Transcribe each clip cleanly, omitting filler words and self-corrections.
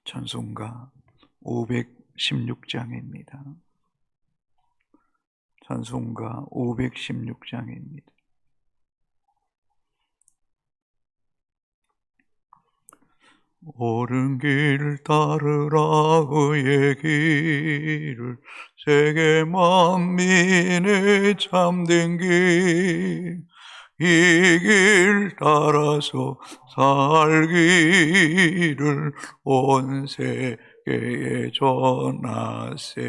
찬송가 516장입니다. 찬송가 516장입니다. 옳은 길 따르라 의의 길을 세계 만민의 참된 길 이 길 따라서 살기를 온 세계에 전하세.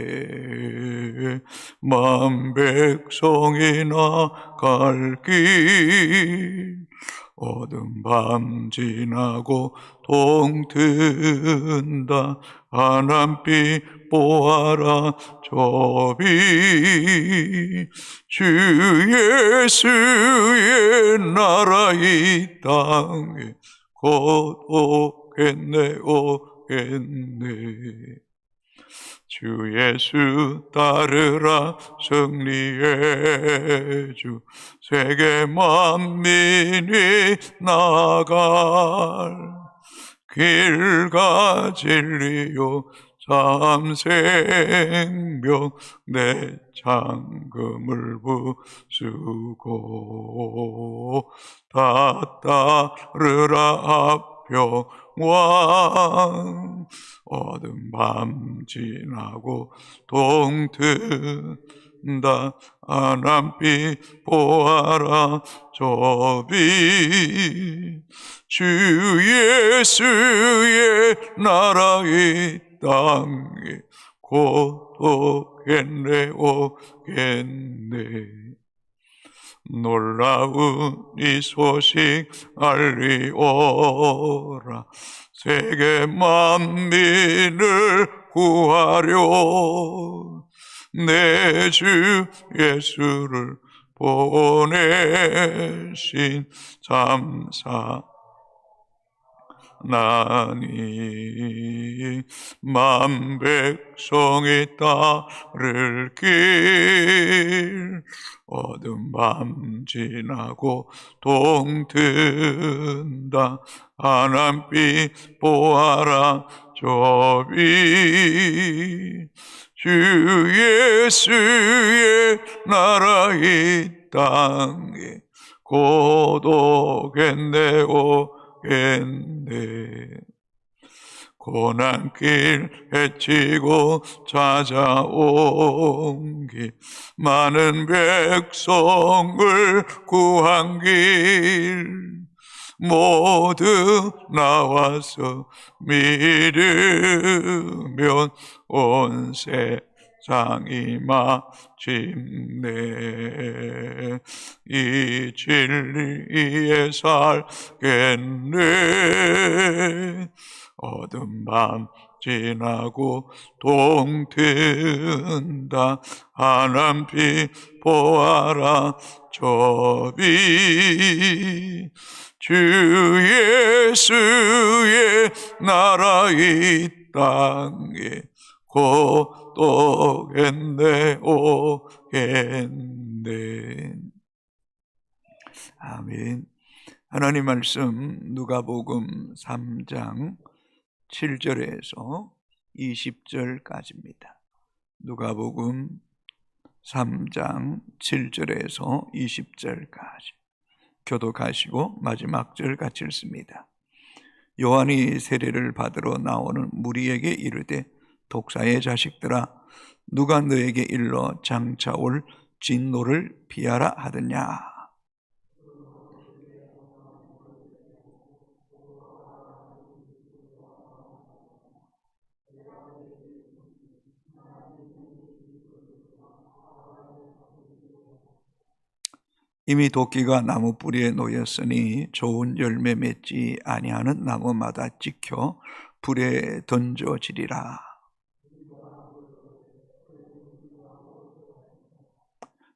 만 백성이 나갈 길 어두운 밤 지나고 동튼다. 하늘빛 보아라 저 빛 주 예수의 나라 이 땅에 곧 오겠네 오겠네. 주 예수 따르라 승리의 주 세계 만민이 나갈 길과 진리요 참 생명 내 잠금을 부수고 다 따르라 앞평왕 어두운 밤 지나고 동튼다. 하늘빛 보아라 저 빛 주 예수의 나라 이 땅에 곧 오겠네 오겠네. 놀라운 이 소식 알리오라. 세계 만민을 구하려 내 주 예수를 보내신 참사 나니 만 백성이 따를 길 어두운 밤 지나고 동튼다. 하늘빛 보아라 저 빛 주 예수의 나라 이 땅에 곧 오겠네 오겠네. 고난길 헤치고 찾아온 길 많은 백성을 구한 길 모두 나와서 믿으면 온 세상이 마침내 이 진리에 살겠네. 어두운 밤 지나고 동튼다. 하늘빛 보아라 저 빛 주 예수의 나라 이 땅에 곧 오겠네 오겠네. 아멘. 하나님 말씀 누가복음 3장 7절에서 20절까지입니다. 누가복음 3장 7절에서 20절까지 교독하시고 마지막 절 같이 읽습니다. 요한이 세례를 받으러 나오는 무리에게 이르되 독사의 자식들아 누가 너에게 일러 장차 올 진노를 피하라 하더냐. 이미 도끼가 나무 뿌리에 놓였으니 좋은 열매 맺지 아니하는 나무마다 찍혀 불에 던져지리라.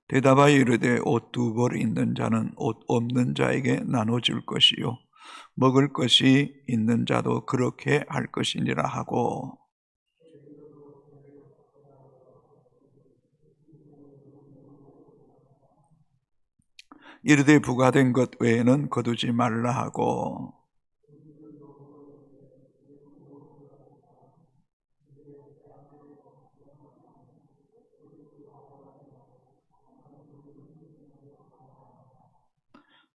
대답하여 이르되 옷 두 벌 있는 자는 옷 없는 자에게 나눠줄 것이요 먹을 것이 있는 자도 그렇게 할 것이니라 하고 이르되 부과된 것 외에는 거두지 말라 하고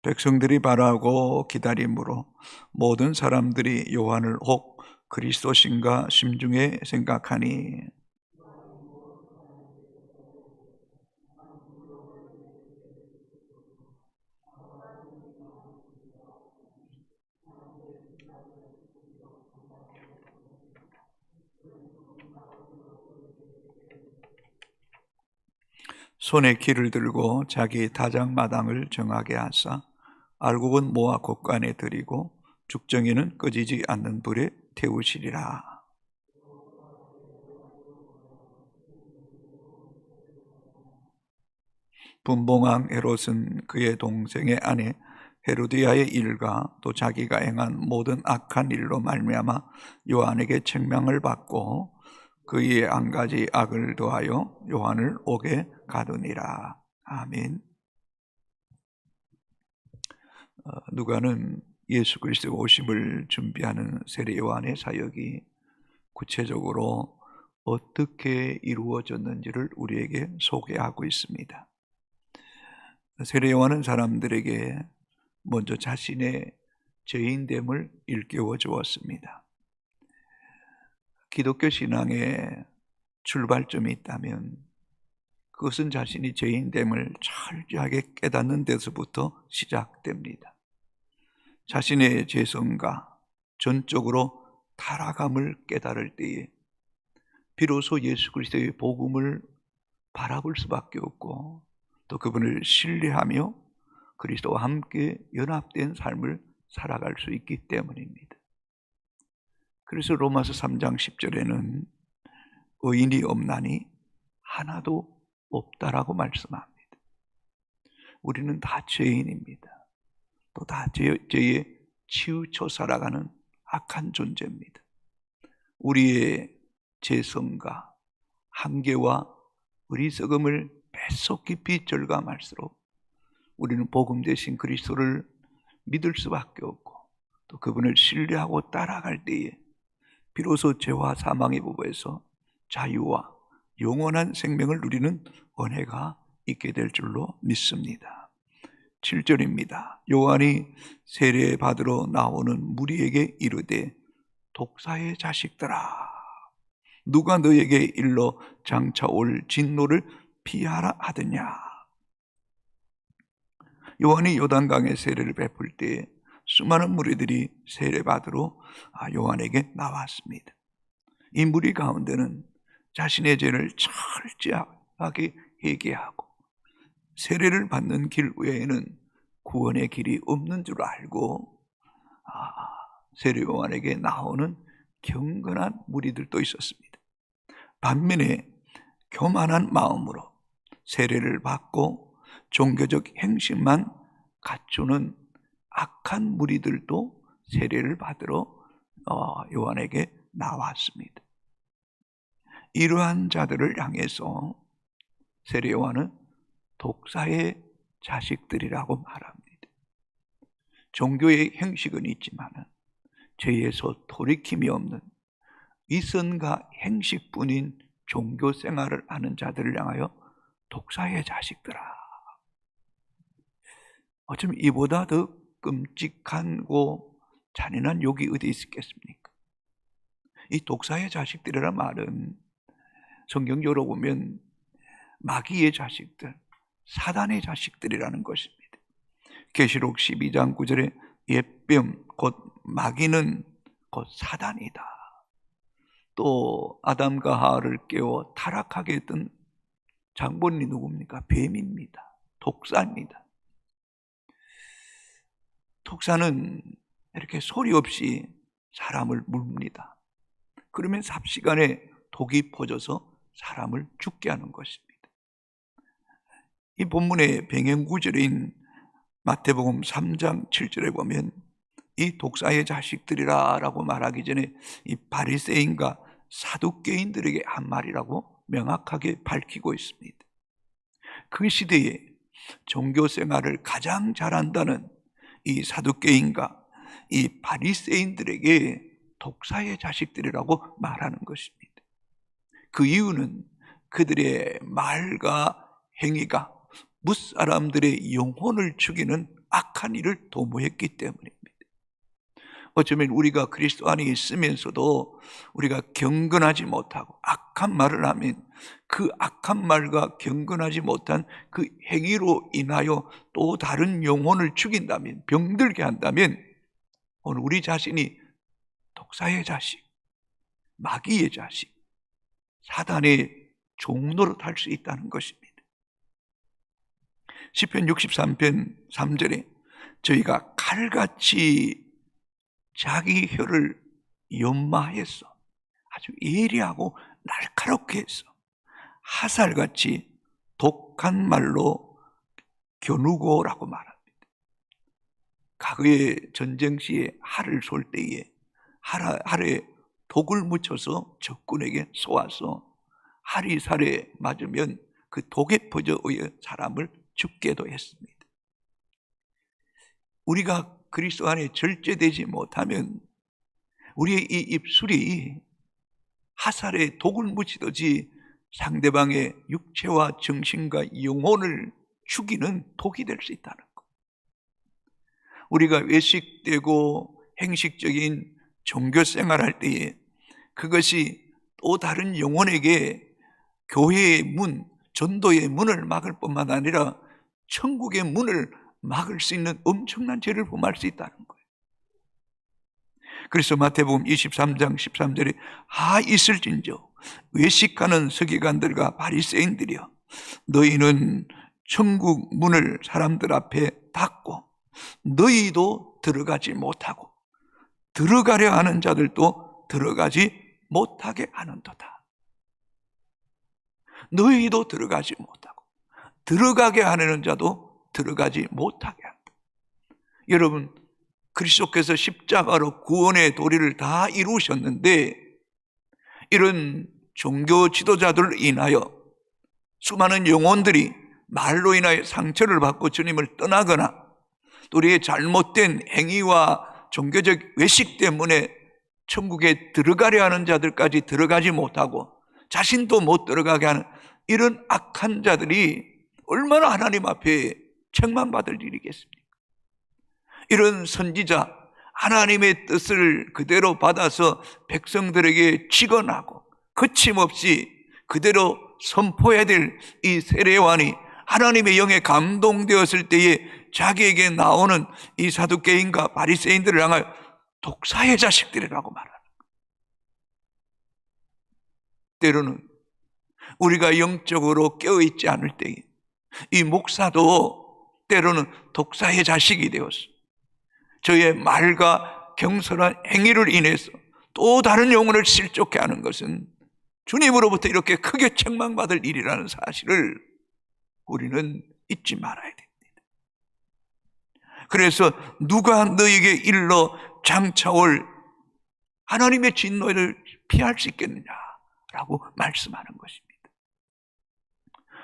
백성들이 바라고 기다림으로 모든 사람들이 요한을 혹 그리스도신가 심중에 생각하니 손에 키를 들고 자기 다장마당을 정하게 하사 알곡은 모아 곳간에 들이고 죽정이는 꺼지지 않는 불에 태우시리라. 분봉왕 헤롯은 그의 동생의 아내 헤로디아의 일과 또 자기가 행한 모든 악한 일로 말미암아 요한에게 책망을 받고 그의 한 가지 악을 더하여 요한을 옥에 가두니라. 아멘. 누가는 예수 그리스도의 오심을 준비하는 세례 요한의 사역이 구체적으로 어떻게 이루어졌는지를 우리에게 소개하고 있습니다. 세례 요한은 사람들에게 먼저 자신의 죄인됨을 일깨워 주었습니다. 기독교 신앙의 출발점이 있다면 그것은 자신이 죄인됨을 철저하게 깨닫는 데서부터 시작됩니다. 자신의 죄성과 전적으로 타락함을 깨달을 때에 비로소 예수 그리스도의 복음을 바라볼 수밖에 없고 또 그분을 신뢰하며 그리스도와 함께 연합된 삶을 살아갈 수 있기 때문입니다. 그래서 로마서 3장 10절에는 의인이 없나니 하나도 없다라고 말씀합니다. 우리는 다 죄인입니다. 또 다 죄에 치우쳐 살아가는 악한 존재입니다. 우리의 죄성과 한계와 어리석음을 뱃속 깊이 절감할수록 우리는 복음 대신 그리스도를 믿을 수밖에 없고 또 그분을 신뢰하고 따라갈 때에 비로소 죄와 사망의 법에서 자유와 영원한 생명을 누리는 은혜가 있게 될 줄로 믿습니다. 7절입니다. 요한이 세례 받으러 나오는 무리에게 이르되 독사의 자식들아 누가 너에게 일러 장차 올 진노를 피하라 하더냐. 요한이 요단강에 세례를 베풀 때 수많은 무리들이 세례 받으러 요한에게 나왔습니다. 이 무리 가운데는 자신의 죄를 철저하게 회개하고 세례를 받는 길 외에는 구원의 길이 없는 줄 알고 세례 요한에게 나오는 경건한 무리들도 있었습니다. 반면에 교만한 마음으로 세례를 받고 종교적 행실만 갖추는 악한 무리들도 세례를 받으러 요한에게 나왔습니다. 이러한 자들을 향해서 세례 요한은 독사의 자식들이라고 말합니다. 종교의 행식은 있지만 죄에서 돌이킴이 없는 위선과 행식뿐인 종교 생활을 하는 자들을 향하여 독사의 자식들아. 어쩜 이보다 더 끔찍하고 잔인한 욕이 어디 있겠습니까? 이 독사의 자식들이란 말은 성경 열어보면 마귀의 자식들, 사단의 자식들이라는 것입니다. 계시록 12장 9절에 옛뱀 곧 마귀는 곧 사단이다. 또 아담과 하와를 깨워 타락하게 했던 장본인이 누굽니까? 뱀입니다. 독사입니다. 독사는 이렇게 소리 없이 사람을 물립니다. 그러면 삽시간에 독이 퍼져서 사람을 죽게 하는 것입니다. 이 본문의 병행구절인 마태복음 3장 7절에 보면 이 독사의 자식들이라 라고 말하기 전에 이 바리새인과 사두개인들에게 한 말이라고 명확하게 밝히고 있습니다. 그 시대에 종교 생활을 가장 잘한다는 이 사두개인과 이 바리새인들에게 독사의 자식들이라고 말하는 것입니다. 그 이유는 그들의 말과 행위가 무사람들의 영혼을 죽이는 악한 일을 도모했기 때문입니다. 어쩌면 우리가 그리스도 안에 있으면서도 우리가 경건하지 못하고 악한 말을 하면 그 악한 말과 경건하지 못한 그 행위로 인하여 또 다른 영혼을 죽인다면, 병들게 한다면 오늘 우리 자신이 독사의 자식, 마귀의 자식, 사단의 종노릇 할 수 있다는 것입니다. 시편 63편 3절에 저희가 칼같이 자기 혀를 연마했어. 아주 예리하고 날카롭게 했어. 화살같이 독한 말로 겨누고라고 말합니다. 과거의 전쟁 시에 활을 쏠 때에 활에 독을 묻혀서 적군에게 쏘아서 활이 살에 맞으면 그 독에 퍼져 의해 사람을 죽게도 했습니다. 우리가 그리스도 안에 절제되지 못하면 우리의 이 입술이 화살에 독을 묻히듯이 상대방의 육체와 정신과 영혼을 죽이는 독이 될 수 있다는 것. 우리가 외식되고 행식적인 종교 생활할 때에 그것이 또 다른 영혼에게 교회의 문, 전도의 문을 막을 뿐만 아니라 천국의 문을 막을 수 있는 엄청난 죄를 범할 수 있다는 거예요. 그래서 마태복음 23장 13절에 있을진저 외식하는 서기관들과 바리새인들이여, 너희는 천국 문을 사람들 앞에 닫고 너희도 들어가지 못하고 들어가려 하는 자들도 들어가지 못하게 하는도다. 너희도 들어가지 못하고 들어가게 하려는 자도 들어가지 못하게 한다. 여러분, 그리스도께서 십자가로 구원의 도리를 다 이루셨는데 이런 종교 지도자들을 인하여 수많은 영혼들이 말로 인하여 상처를 받고 주님을 떠나거나 또 우리의 잘못된 행위와 종교적 외식 때문에 천국에 들어가려 하는 자들까지 들어가지 못하고 자신도 못 들어가게 하는 이런 악한 자들이 얼마나 하나님 앞에 책망받을 일이겠습니까? 이런 선지자, 하나님의 뜻을 그대로 받아서 백성들에게 직언하고 거침없이 그대로 선포해야 될 이 세례요한이 하나님의 영에 감동되었을 때에 자기에게 나오는 이 사두개인과 바리새인들을 향하여 독사의 자식들이라고 말하는 거예요. 때로는 우리가 영적으로 깨어있지 않을 때에 이 목사도 때로는 독사의 자식이 되었어. 저의 말과 경솔한 행위를 인해서 또 다른 영혼을 실족해 하는 것은 주님으로부터 이렇게 크게 책망받을 일이라는 사실을 우리는 잊지 말아야 됩니다. 그래서 누가 너에게 일러 장차올 하나님의 진노를 피할 수 있겠느냐라고 말씀하는 것입니다.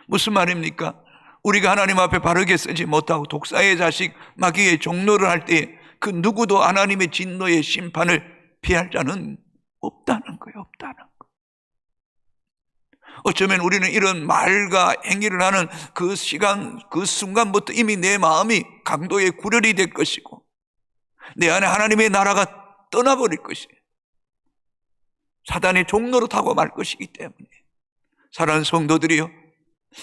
무슨 말입니까? 우리가 하나님 앞에 바르게 쓰지 못하고 독사의 자식, 마귀의 종노를 할 때 그 누구도 하나님의 진노의 심판을 피할 자는 없다는 거예요. 없다는 거예요. 어쩌면 우리는 이런 말과 행위를 하는 그 시간, 그 순간부터 이미 내 마음이 강도의 구렬이 될 것이고 내 안에 하나님의 나라가 떠나버릴 것이에요. 사단의 종로로 타고 말 것이기 때문에 사랑하는 성도들이요,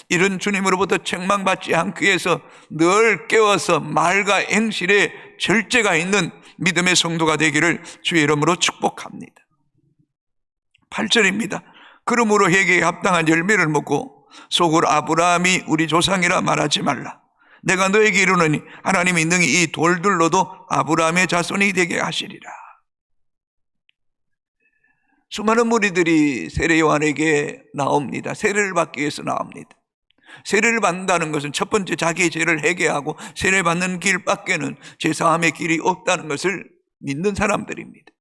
이런 주님으로부터 책망받지 않기 위해서 늘 깨워서 말과 행실에 절제가 있는 믿음의 성도가 되기를 주의 이름으로 축복합니다. 8절입니다. 그러므로 회개에 합당한 열매를 먹고 속으로 아브라함이 우리 조상이라 말하지 말라. 내가 너에게 이르노니 하나님이 능히 이 돌들로도 아브라함의 자손이 되게 하시리라. 수많은 무리들이 세례 요한에게 나옵니다. 세례를 받기 위해서 나옵니다. 세례를 받는다는 것은 첫 번째 자기의 죄를 회개하고 세례 받는 길밖에는 제사함의 길이 없다는 것을 믿는 사람들입니다.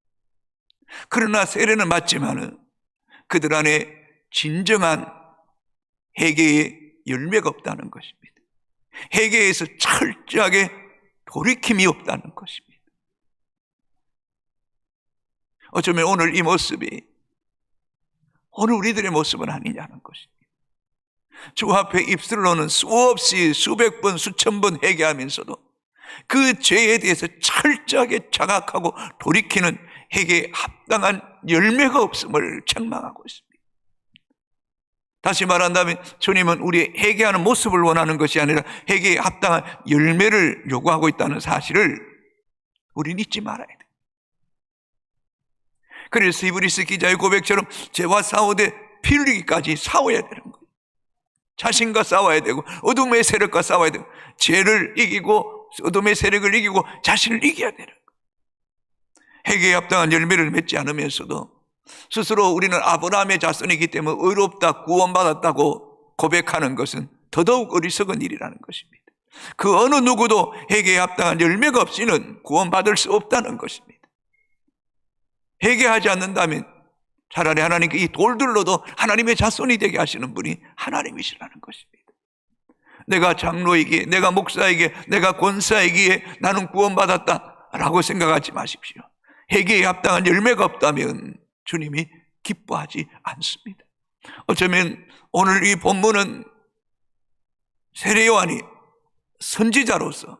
그러나 세례는 맞지만은 그들 안에 진정한 회개의 열매가 없다는 것입니다. 회개에서 철저하게 돌이킴이 없다는 것입니다. 어쩌면 오늘 이 모습이 오늘 우리들의 모습은 아니냐는 것입니다. 주 앞에 입술로는 수없이 수백 번 수천 번 회개하면서도 그 죄에 대해서 철저하게 자각하고 돌이키는 회개에 합당한 열매가 없음을 책망하고 있습니다. 다시 말한다면 주님은 우리의 회개하는 모습을 원하는 것이 아니라 회개에 합당한 열매를 요구하고 있다는 사실을 우리는 잊지 말아야 돼요. 그래서 히브리서 기자의 고백처럼 죄와 싸우되 피 흘리기까지 싸워야 되는 거예요. 자신과 싸워야 되고 어둠의 세력과 싸워야 되고 죄를 이기고 어둠의 세력을 이기고 자신을 이겨야 되는 거예요. 회개에 합당한 열매를 맺지 않으면서도 스스로 우리는 아브라함의 자손이기 때문에 의롭다 구원받았다고 고백하는 것은 더더욱 어리석은 일이라는 것입니다. 그 어느 누구도 회개에 합당한 열매가 없이는 구원받을 수 없다는 것입니다. 회개하지 않는다면 차라리 하나님께 이 돌들로도 하나님의 자손이 되게 하시는 분이 하나님이시라는 것입니다. 내가 장로이기에, 내가 목사이기에, 내가 권사이기에 나는 구원받았다라고 생각하지 마십시오. 회개에 합당한 열매가 없다면 주님이 기뻐하지 않습니다. 어쩌면 오늘 이 본문은 세례 요한이 선지자로서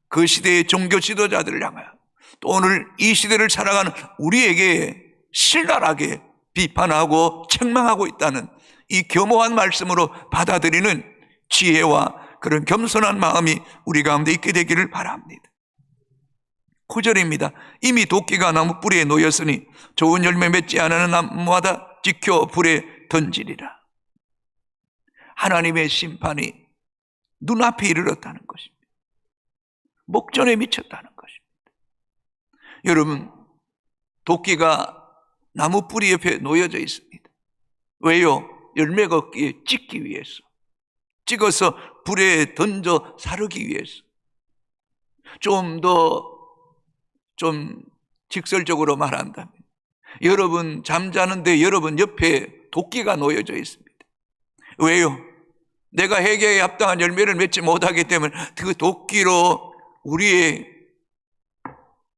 그 시대의 종교 지도자들을 향하여 또 오늘 이 시대를 살아가는 우리에게 신랄하게 비판하고 책망하고 있다는 이 겸허한 말씀으로 받아들이는 지혜와 그런 겸손한 마음이 우리 가운데 있게 되기를 바랍니다. 9절입니다. 이미 도끼가 나무 뿌리에 놓였으니 좋은 열매 맺지 않는 나무마다 지켜 불에 던지리라. 하나님의 심판이 눈앞에 이르렀다는 것입니다. 목전에 미쳤다는 것입니다. 여러분, 도끼가 나무 뿌리 옆에 놓여져 있습니다. 왜요? 열매가 없기에 찍기 위해서, 찍어서 불에 던져 사르기 위해서. 좀 직설적으로 말한다면 여러분 잠자는데 여러분 옆에 도끼가 놓여져 있습니다. 왜요? 내가 회개에 합당한 열매를 맺지 못하기 때문에 그 도끼로 우리의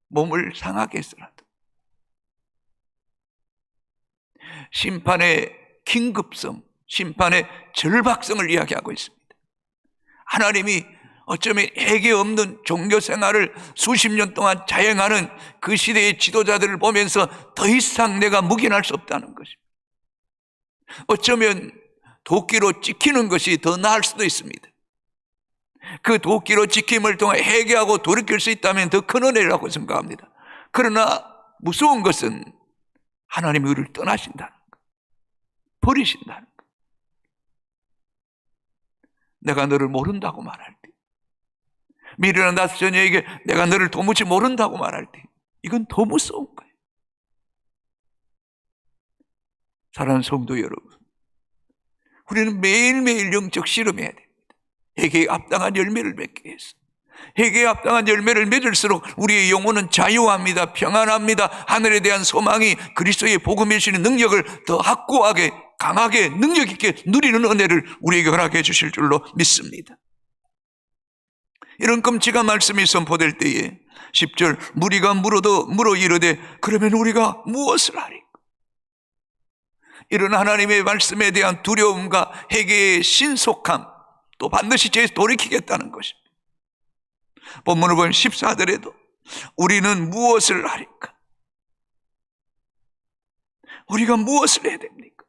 몸을 상하게 했으라도 심판의 긴급성, 심판의 절박성을 이야기하고 있습니다. 하나님이 어쩌면 회개 없는 종교 생활을 수십 년 동안 자행하는 그 시대의 지도자들을 보면서 더 이상 내가 묵인할 수 없다는 것입니다. 어쩌면 도끼로 찍히는 것이 더 나을 수도 있습니다. 그 도끼로 찍힘을 통해 회개하고 돌이킬 수 있다면 더 큰 은혜라고 생각합니다. 그러나 무서운 것은 하나님이 우리를 떠나신다는 것, 버리신다는 것. 내가 너를 모른다고 말할 때, 미련한 다섯 자녀에게 내가 너를 도무지 모른다고 말할 때 이건 더 무서운 거예요. 사랑하는 성도 여러분, 우리는 매일매일 영적 실험해야 됩니다. 회개에 합당한 열매를 맺기 위해서. 회개에 합당한 열매를 맺을수록 우리의 영혼은 자유합니다. 평안합니다. 하늘에 대한 소망이 그리스도의 복음의 주시는 능력을 더 확고하게 강하게 능력 있게 누리는 은혜를 우리에게 허락해 주실 줄로 믿습니다. 이런 끔찍한 말씀이 선포될 때에 10절 무리가 물어 이르되 그러면 우리가 무엇을 하리까? 이런 하나님의 말씀에 대한 두려움과 회개의 신속함, 또 반드시 죄에서 돌이키겠다는 것입니다. 본문을 보면 14절에도 우리는 무엇을 하리까? 우리가 무엇을 해야 됩니까?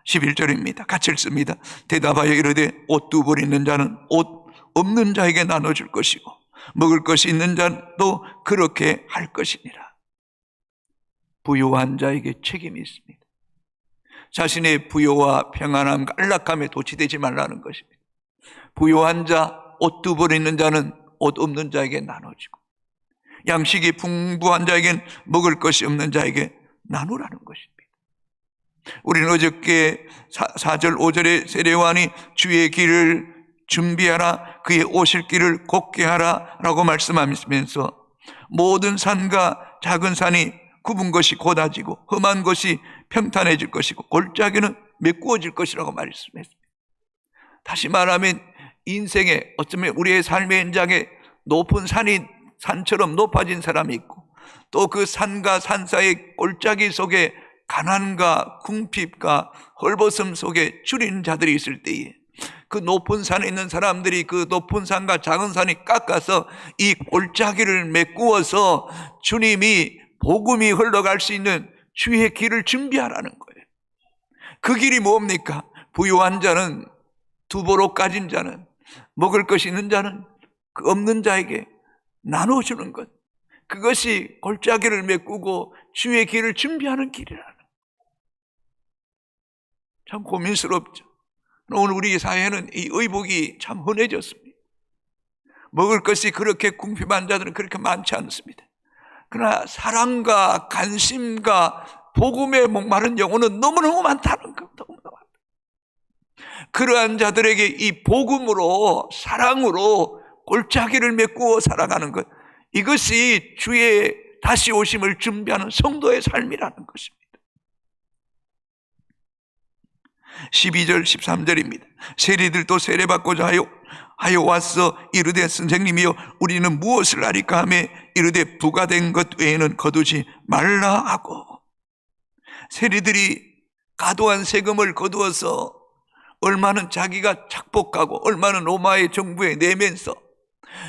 11절입니다. 같이 읽습니다. 대답하여 이르되 옷 두 벌 있는 자는 옷 없는 자에게 나눠줄 것이고 먹을 것이 있는 자도 그렇게 할 것이니라. 부요한 자에게 책임이 있습니다. 자신의 부요와 평안함, 안락함에 도취되지 말라는 것입니다. 부요한 자, 옷 두 벌 있는 자는 옷 없는 자에게 나눠주고 양식이 풍부한 자에겐 먹을 것이 없는 자에게 나누라는 것입니다. 우리는 어저께 4절 5절에 세례요한이 주의 길을 준비하라, 그의 오실 길을 곱게 하라 라고 말씀하면서 모든 산과 작은 산이 굽은 것이 곧아지고 험한 것이 평탄해질 것이고 골짜기는 메꾸어질 것이라고 말씀했습니다. 다시 말하면 인생에 어쩌면 우리의 삶의 현장에 높은 산이 산처럼 높아진 사람이 있고 또 그 산과 산 사이의 골짜기 속에 가난과 궁핍과 헐벗음 속에 줄인 자들이 있을 때에 그 높은 산에 있는 사람들이 그 높은 산과 작은 산이 깎아서 이 골짜기를 메꾸어서 주님이 복음이 흘러갈 수 있는 주의 길을 준비하라는 거예요. 그 길이 뭡니까? 부유한 자는, 두보로 까진 자는, 먹을 것이 있는 자는 그 없는 자에게 나눠주는 것, 그것이 골짜기를 메꾸고 주의 길을 준비하는 길이라는 거예요. 참 고민스럽죠. 오늘 우리 사회에는 이 의복이 참 흔해졌습니다. 먹을 것이 그렇게 궁핍한 자들은 그렇게 많지 않습니다. 그러나 사랑과 관심과 복음에 목마른 영혼은 너무너무 많다는 것. 그러한 자들에게 이 복음으로, 사랑으로 골짜기를 메꾸어 살아가는 것, 이것이 주의 다시 오심을 준비하는 성도의 삶이라는 것입니다. 12절 13절입니다. 세리들도 세례받고자 하여 왔어 이르되 선생님이여 우리는 무엇을 하리까 하며 이르되 부가 된 것 외에는 거두지 말라 하고, 세리들이 과도한 세금을 거두어서 얼마는 자기가 착복하고 얼마는 로마의 정부에 내면서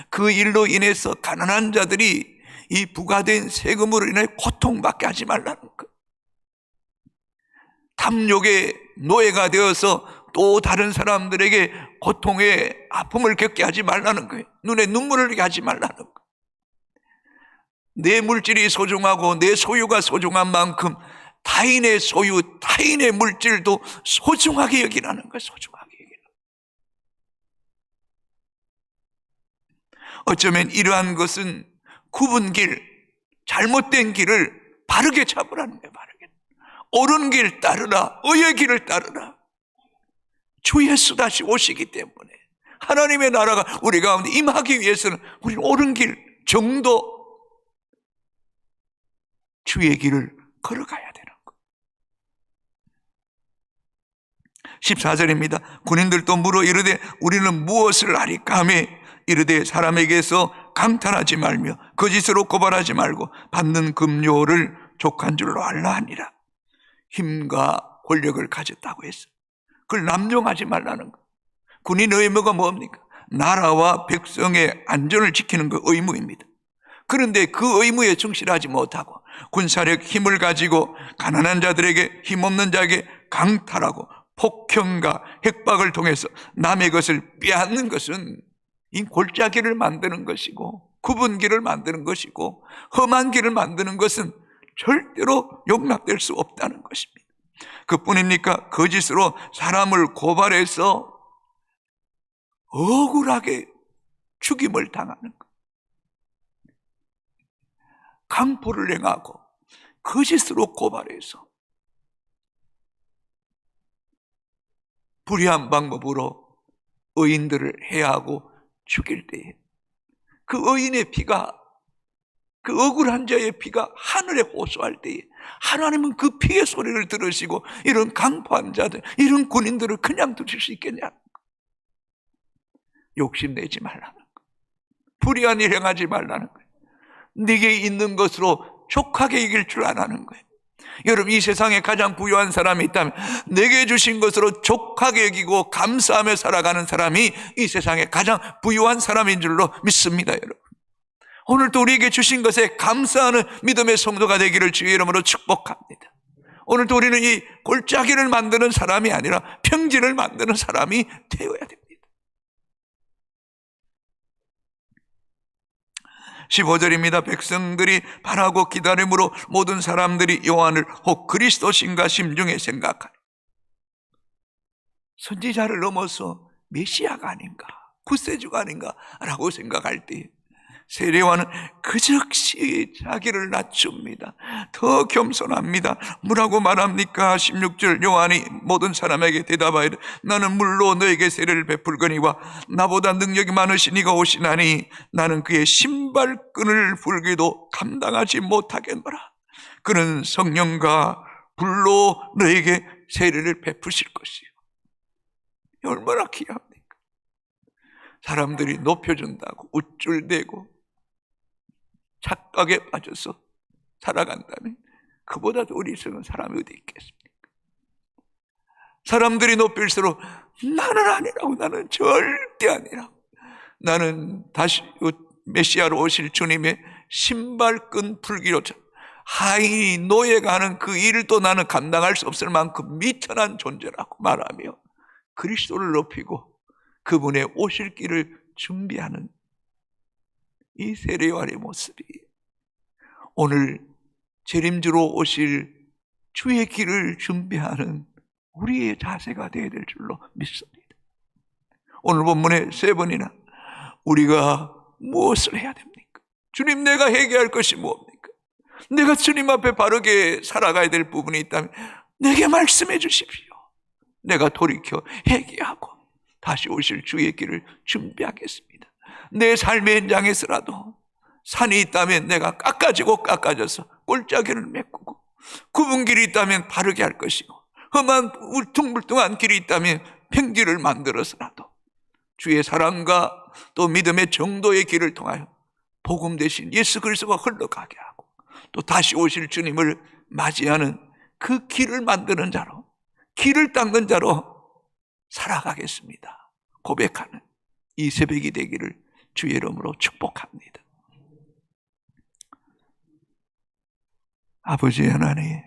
그 일로 인해서 가난한 자들이 이 부과된 세금으로 인해 고통받게 하지 말라는 것. 탐욕의 노예가 되어서 또 다른 사람들에게 고통의 아픔을 겪게 하지 말라는 거예요. 눈에 눈물을 흘리게 하지 말라는 거예요. 내 물질이 소중하고 내 소유가 소중한 만큼 타인의 소유, 타인의 물질도 소중하게 여기라는 거예요. 소중하게 여기라는 거예요. 어쩌면 이러한 것은 굽은 길, 잘못된 길을 바르게 잡으라는 거예요. 바르게. 옳은 길 따르라. 의의 길을 따르라. 주 예수 다시 오시기 때문에 하나님의 나라가 우리 가운데 임하기 위해서는 우리는 옳은 길, 정도, 주의 길을 걸어가야 되는 것. 14절입니다. 군인들도 물어 이르되 우리는 무엇을 하리까 하며 이르되 사람에게서 강탈하지 말며 거짓으로 고발하지 말고 받는 급료를 족한 줄로 알라 하니라. 힘과 권력을 가졌다고 했어요. 그걸 남용하지 말라는 거. 군인의 의무가 뭡니까? 나라와 백성의 안전을 지키는 그 의무입니다. 그런데 그 의무에 충실하지 못하고 군사력 힘을 가지고 가난한 자들에게, 힘없는 자에게 강탈하고 폭행과 핵박을 통해서 남의 것을 빼앗는 것은 이 골짜기를 만드는 것이고 굽은 길을 만드는 것이고 험한 길을 만드는 것은 절대로 용납될 수 없다는 것입니다. 그뿐입니까? 거짓으로 사람을 고발해서 억울하게 죽임을 당하는 것, 강포를 행하고 거짓으로 고발해서 불의한 방법으로 의인들을 해하고 죽일 때에 그 의인의 피가, 그 억울한 자의 피가 하늘에 호소할 때에 하나님은 그 피의 소리를 들으시고 이런 강포한 자들, 이런 군인들을 그냥 두실 수 있겠냐? 욕심내지 말라는 거, 불의한 일 행하지 말라는 거예요. 네게 있는 것으로 족하게 이길 줄 아라는 거예요. 여러분, 이 세상에 가장 부유한 사람이 있다면 내게 주신 것으로 족하게 여기고 감사하며 살아가는 사람이 이 세상에 가장 부유한 사람인 줄로 믿습니다. 여러분, 오늘도 우리에게 주신 것에 감사하는 믿음의 성도가 되기를 주의 이름으로 축복합니다. 오늘도 우리는 이 골짜기를 만드는 사람이 아니라 평지를 만드는 사람이 되어야 됩니다. 15절입니다. 백성들이 바라고 기다림으로 모든 사람들이 요한을 혹 그리스도신가 심중에 생각하니, 선지자를 넘어서 메시아가 아닌가, 구세주가 아닌가 라고 생각할 때 세례요한은 그 즉시 자기를 낮춥니다. 더 겸손합니다. 뭐라고 말합니까? 16절, 요한이 모든 사람에게 대답하여 나는 물로 너에게 세례를 베풀거니와 나보다 능력이 많으신 이가 오시나니 나는 그의 신발끈을 풀기도 감당하지 못하겠노라. 그는 성령과 불로 너에게 세례를 베푸실 것이요. 얼마나 귀합니까? 사람들이 높여준다고 우쭐대고 착각에 빠져서 살아간다면 그보다 더 어리석은 사람이 어디 있겠습니까? 사람들이 높일수록 나는 아니라고, 나는 절대 아니라고. 나는 다시 메시아로 오실 주님의 신발끈 풀기로 하인이 노예가 하는 그 일도 나는 감당할 수 없을 만큼 미천한 존재라고 말하며 그리스도를 높이고 그분의 오실 길을 준비하는 이 세례요한의 모습이 오늘 재림주로 오실 주의 길을 준비하는 우리의 자세가 되어야 될 줄로 믿습니다. 오늘 본문에 3번이나 우리가 무엇을 해야 됩니까? 주님, 내가 회개할 것이 뭡니까? 내가 주님 앞에 바르게 살아가야 될 부분이 있다면 내게 말씀해 주십시오. 내가 돌이켜 회개하고 다시 오실 주의 길을 준비하겠습니다. 내 삶의 현장에서라도 산이 있다면 내가 깎아져서 골짜기를 메꾸고, 굽은 길이 있다면 바르게 할 것이고, 험한 울퉁불퉁한 길이 있다면 평지를 만들어서라도 주의 사랑과 또 믿음의 정도의 길을 통하여 복음 대신 예수 그리스도가 흘러가게 하고 또 다시 오실 주님을 맞이하는 그 길을 만드는 자로, 길을 닦는 자로 살아가겠습니다 고백하는 이 새벽이 되기를 주의 이름으로 축복합니다. 아버지 하나님,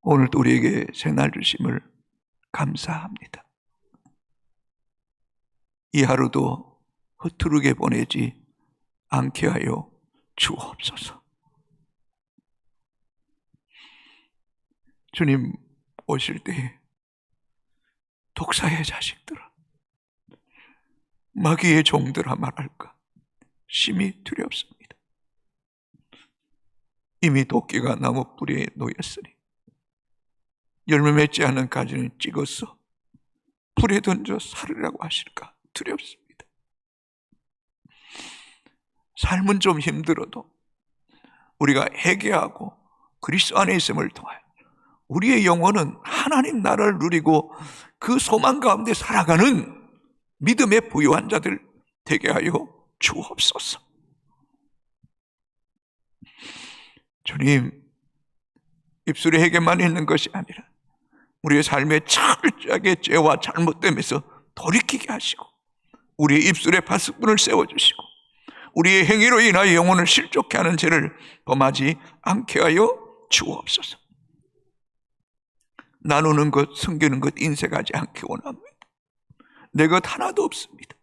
오늘도 우리에게 새날 주심을 감사합니다. 이 하루도 흐트르게 보내지 않게 하여 주옵소서. 주님 오실 때 독사의 자식들아, 마귀의 종들아 말할까 심히 두렵습니다. 이미 도끼가 나무 뿌리에 놓였으니 열매 맺지 않은 가지는 찍어서 불에 던져 살으라고 하실까 두렵습니다. 삶은 좀 힘들어도 우리가 회개하고 그리스도 안에 있음을 통하여 우리의 영혼은 하나님 나라를 누리고 그 소망 가운데 살아가는 믿음의 부유한 자들 되게 하여 주옵소서. 주님, 입술에 회개만 있는 것이 아니라 우리의 삶에 철저하게 죄와 잘못됨에서 돌이키게 하시고 우리의 입술에 파수꾼을 세워주시고 우리의 행위로 인하여 영혼을 실족케 하는 죄를 범하지 않게 하여 주옵소서. 나누는 것, 섬기는 것 인색하지 않게 원합니다. 내 것 하나도 없습니다.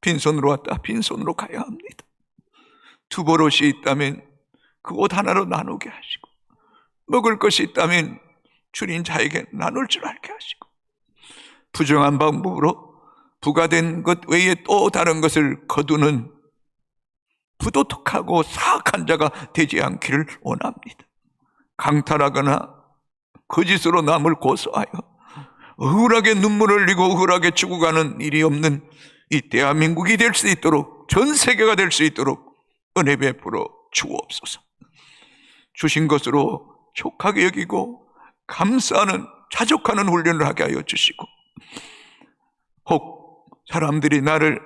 빈손으로 왔다 빈손으로 가야 합니다. 두 버릇이 있다면 그 옷 하나로 나누게 하시고, 먹을 것이 있다면 줄인 자에게 나눌 줄 알게 하시고, 부정한 방법으로 부과된 것 외에 또 다른 것을 거두는 부도덕하고 사악한 자가 되지 않기를 원합니다. 강탈하거나 거짓으로 남을 고소하여 억울하게 눈물을 흘리고 억울하게 죽어가는 일이 없는 이 대한민국이 될 수 있도록, 전 세계가 될 수 있도록 은혜 베풀어 주옵소서. 주신 것으로 촉하게 여기고 감사하는, 자족하는 훈련을 하게 하여 주시고, 혹 사람들이 나를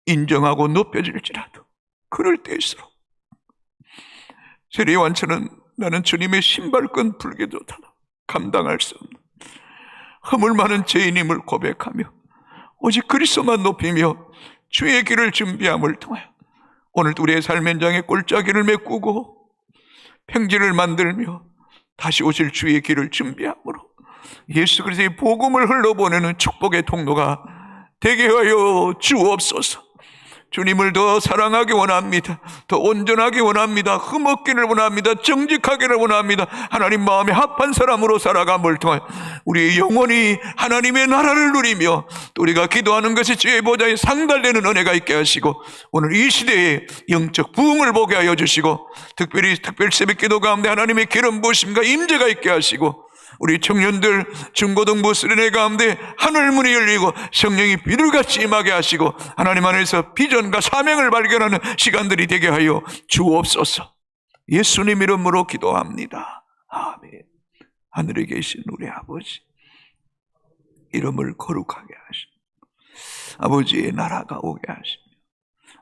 인정하고 높여줄지라도 그럴 때일수록 세례요한처럼 나는 주님의 신발끈 풀기도 감당할 수 없는 허물 많은 죄인임을 고백하며 오직 그리스도만 높이며 주의 길을 준비함을 통하여 오늘도 우리의 삶 현장에 골짜기를 메꾸고 평지를 만들며 다시 오실 주의 길을 준비함으로 예수 그리스도의 복음을 흘러보내는 축복의 통로가 되게 하여 주옵소서. 주님을 더 사랑하기 원합니다. 더 온전하기 원합니다. 흠없기를 원합니다. 정직하기를 원합니다. 하나님 마음에 합한 사람으로 살아감을 통하여 우리의 영혼이 하나님의 나라를 누리며 또 우리가 기도하는 것이 주의 보좌에 상달되는 은혜가 있게 하시고 오늘 이 시대에 영적 부흥을 보게 하여 주시고 특별히 새벽 기도 가운데 하나님의 기름 부으심과 임재가 있게 하시고 우리 청년들 중고등부 수련회 가운데 하늘문이 열리고 성령이 비둘같이 임하게 하시고 하나님 안에서 비전과 사명을 발견하는 시간들이 되게 하여 주옵소서. 예수님 이름으로 기도합니다. 아멘. 하늘에 계신 우리 아버지, 이름을 거룩하게 하시고 아버지의 나라가 오게 하시며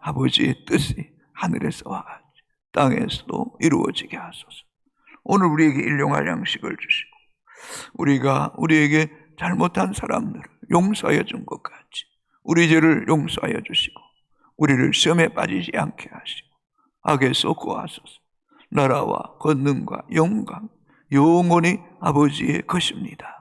아버지의 뜻이 하늘에서와 같이 땅에서도 이루어지게 하소서. 오늘 우리에게 일용할 양식을 주시고 우리가 우리에게 잘못한 사람들을 용서하여 준 것 같이 우리 죄를 용서하여 주시고 우리를 시험에 빠지지 않게 하시고 악에서 구하소서. 나라와 권능과 영광 영원히 아버지의 것입니다.